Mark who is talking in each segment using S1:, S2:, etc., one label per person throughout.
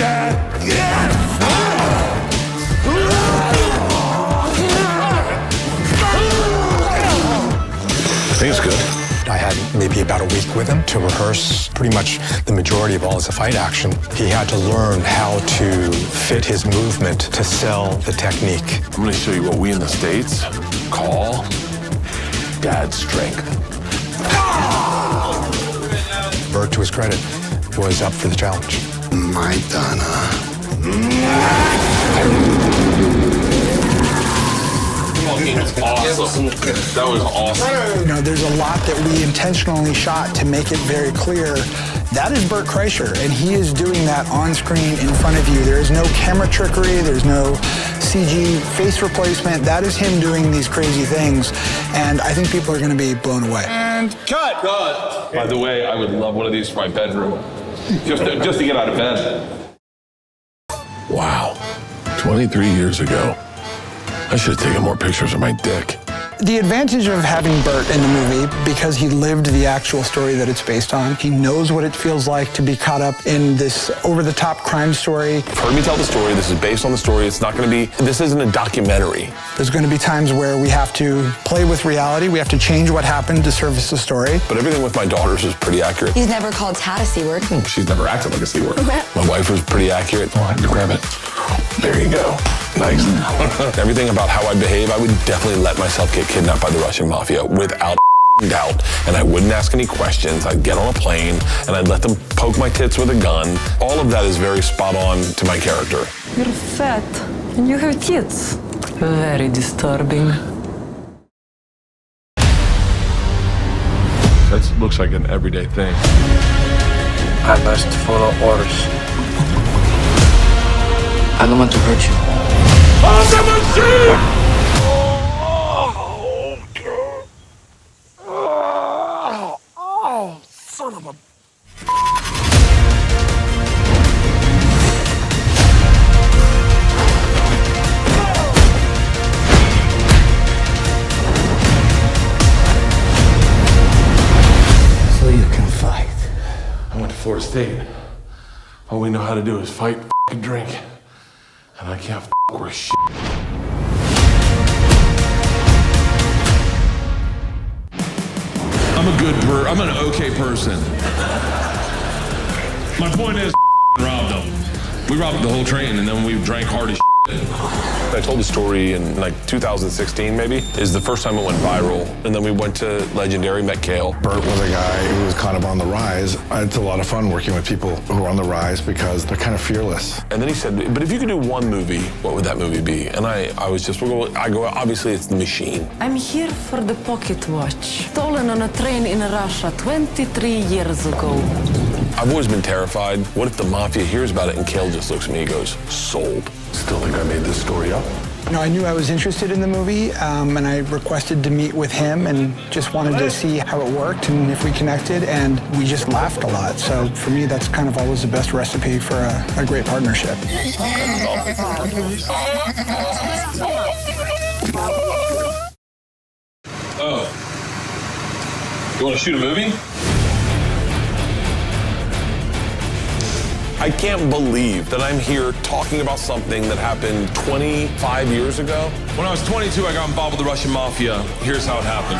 S1: I think it's good.
S2: I had maybe about a week with him to rehearse pretty much the majority of all his fight action. He had to learn how to fit his movement to sell the technique.
S1: I'm gonna show you what we in the States call dad strength.
S2: Bert, to his credit, was up for the challenge.
S3: My Donna.
S1: Awesome. That was awesome.
S4: You know, there's a lot that we intentionally shot to make it very clear. That is Bert Kreischer, and he is doing that on screen in front of you. There is no camera trickery, there's no CG face replacement. That is him doing these crazy things, and I think people are going to be blown away.
S1: And cut! Cut! By the way, I would love one of these for my bedroom. Just to get out of bed.
S5: Wow. 23 years ago. I should have taken more pictures of my dick.
S4: The advantage of having Bert in the movie, because he lived the actual story that it's based on, he knows what it feels like to be caught up in this over-the-top crime story.
S5: You've heard me tell the story. This is based on the story. It's not going to be, this isn't a documentary.
S4: There's going to be times where we have to play with reality. We have to change what happened to service the story.
S5: But everything with my daughters is pretty accurate.
S6: He's never called Tad a C-word.
S5: She's never acted like a C-word. My wife was pretty accurate. Oh, I have to grab it. There you go. Nice. Everything about how I behave, I would definitely let myself get kidnapped by the Russian mafia without a doubt. And I wouldn't ask any questions. I'd get on a plane and I'd let them poke my tits with a gun. All of that is very spot on to my character.
S7: You're fat and you have tits. Very disturbing.
S5: That looks like an everyday thing.
S8: I must follow orders. I don't want to hurt you.
S5: On the machine! Oh, son of a...
S8: So you can fight.
S5: I went to Florida State. All we know how to do is fight and drink. And I can't worth shit.
S1: I'm an okay person. My point is, robbed them. We robbed the whole train and then we drank hard as shit.
S5: I told the story in like 2016 maybe. Is the first time it went viral. And then we went to Legendary, met Kale.
S3: Bert was a guy who was kind of on the rise. It's a lot of fun working with people who are on the rise because they're kind of fearless.
S5: And then he said, but if you could do one movie, what would that movie be? And I was just, obviously it's The Machine.
S7: I'm here for the pocket watch. Stolen on a train in Russia 23 years ago.
S5: I've always been terrified. What if the mafia hears about it and Kale just looks at me and goes, sold. Still think I made this story up?
S4: You know, I knew I was interested in the movie, and I requested to meet with him and just wanted to see how it worked and if we connected, and we just laughed a lot. So for me, that's kind of always the best recipe for a great partnership.
S1: Oh. You want to shoot a movie?
S5: I can't believe that I'm here talking about something that happened 25 years ago.
S1: When I was 22, I got involved with the Russian mafia. Here's how it happened.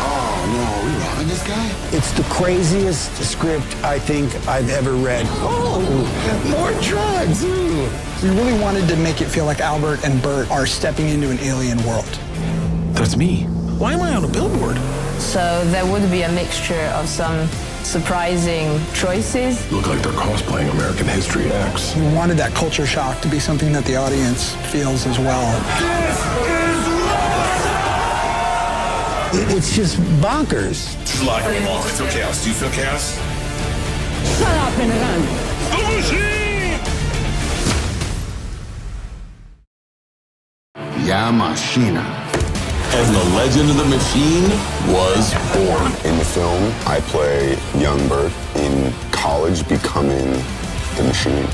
S3: Oh, no, are we robbing this guy?
S9: It's the craziest script I think I've ever read.
S3: Oh, more drugs. Ooh.
S4: We really wanted to make it feel like Albert and Bert are stepping into an alien world.
S5: That's me. Why am I on a billboard?
S7: So there would be a mixture of some surprising choices.
S5: Look like they're cosplaying American History X.
S4: We wanted that culture shock to be something that the audience feels as well.
S9: It's just bonkers.
S1: This is a lot going on. I feel chaos. Do you feel chaos?
S7: Shut up and run.
S1: The machine!
S3: Ya Machina.
S5: And the legend of the machine was born.
S10: In the film, I play young Bert in college becoming the machine.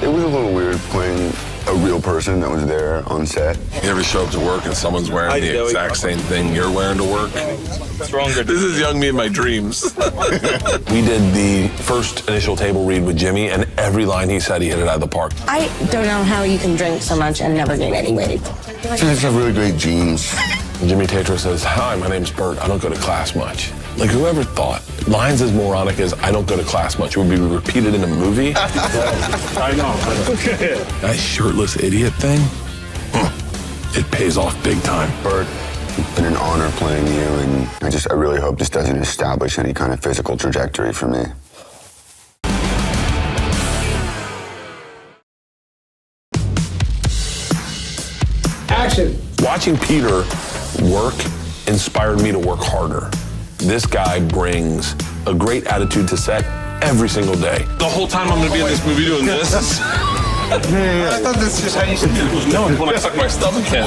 S10: It was a little weird playing a real person that was there on set.
S5: You ever show up to work and someone's wearing the exact same thing you're wearing to work?
S6: Stronger.
S5: This is young me in my dreams. We did the first initial table read with Jimmy, and every line he said, he hit it out of the park.
S11: I don't know how you can drink so much and never gain any weight.
S10: I just have really great genes.
S5: Jimmy Tatro says, "Hi, my name's Bert. I don't go to class much." Like, whoever thought lines as moronic as "I don't go to class much" would be repeated in a movie?
S6: I know.
S5: That shirtless idiot thing, it pays off big time.
S10: Bert, it's been an honor playing you, and I really hope this doesn't establish any kind of physical trajectory for me.
S9: Action.
S5: Watching Peter work inspired me to work harder. This guy brings a great attitude to set every single day.
S1: The whole time I'm gonna be in this movie doing this.
S6: I thought this is how you should do it.
S1: No, it's when I suck my stomach in.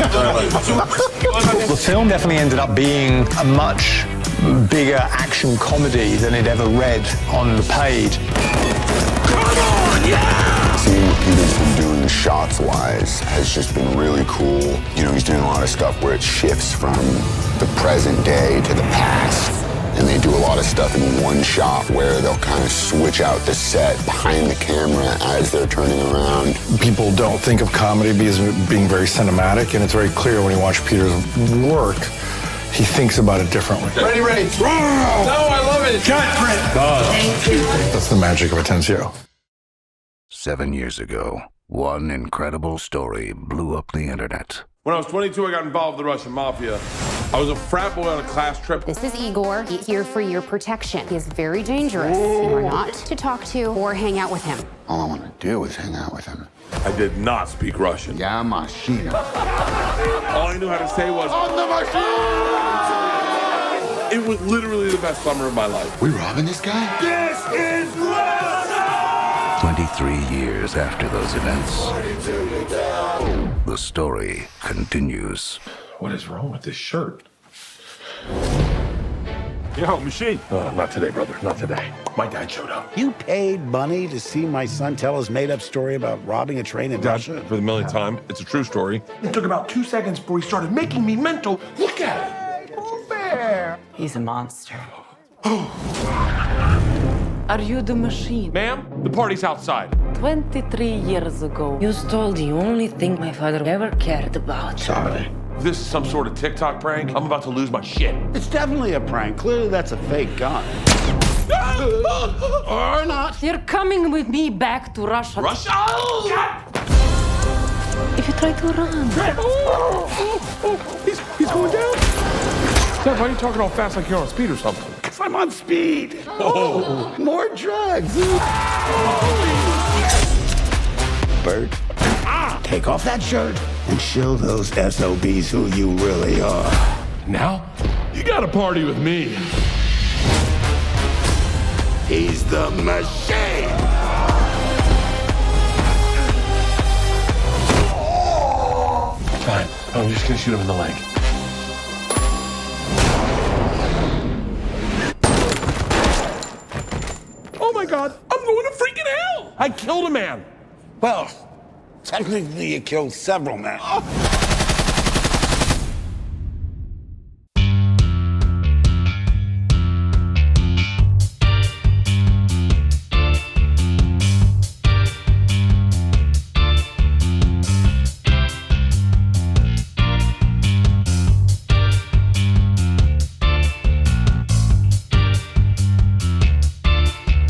S2: The film definitely ended up being a much bigger action comedy than it ever read on the page.
S10: Seeing what Peter's been doing shots-wise has just been really cool. You know, he's doing a lot of stuff where it shifts from the present day to the past. And they do a lot of stuff in one shot where they'll kind of switch out the set behind the camera as they're turning around.
S3: People don't think of comedy as being very cinematic, and it's very clear when you watch Peter's work, he thinks about it differently.
S6: Ready.
S1: No, I love it.
S6: Cut, Brent.
S11: Thank you.
S3: That's the magic of Atencio.
S12: 7 years ago, one incredible story blew up the internet.
S1: When I was 22, I got involved with the Russian mafia. I was a frat boy on a class trip.
S13: This is Igor. He's here for your protection. He is very dangerous. You are not to talk to or hang out with him.
S10: All I want to do is hang out with him.
S1: I did not speak Russian.
S10: Yeah, machine.
S1: All I knew how to say was, "On the machine!" It was literally the best summer of my life.
S10: We robbing this guy?
S6: This is Russia!
S12: 23 years after those events, the story continues.
S1: What is wrong with this shirt?
S6: Yo, machine.
S5: Not today, brother. Not today. My dad showed up.
S9: You paid money to see my son tell his made-up story about robbing a train in Russia?
S1: For the millionth time, it's a true story.
S6: It took about 2 seconds before he started making me mental. Look at it.
S7: He's a monster. Are you the machine?
S1: Ma'am, the party's outside.
S7: 23 years ago, you stole the only thing my father ever cared about.
S9: Sorry.
S1: If this is some sort of TikTok prank, I'm about to lose my shit.
S9: It's definitely a prank. Clearly, that's a fake gun. Or not.
S7: You're coming with me back to Russia.
S1: Russia?
S7: If you try to run.
S1: He's going down. Dad, why are you talking all fast like you're on speed or something?
S9: Because I'm on speed. Oh, more drugs. Bert, take off that shirt and show those SOBs who you really are.
S1: Now, you gotta party with me.
S9: He's the machine.
S5: Fine. I'm just gonna shoot him in the leg.
S1: Oh my God, I'm going to freaking hell! I killed a man.
S9: Well, technically you killed several men.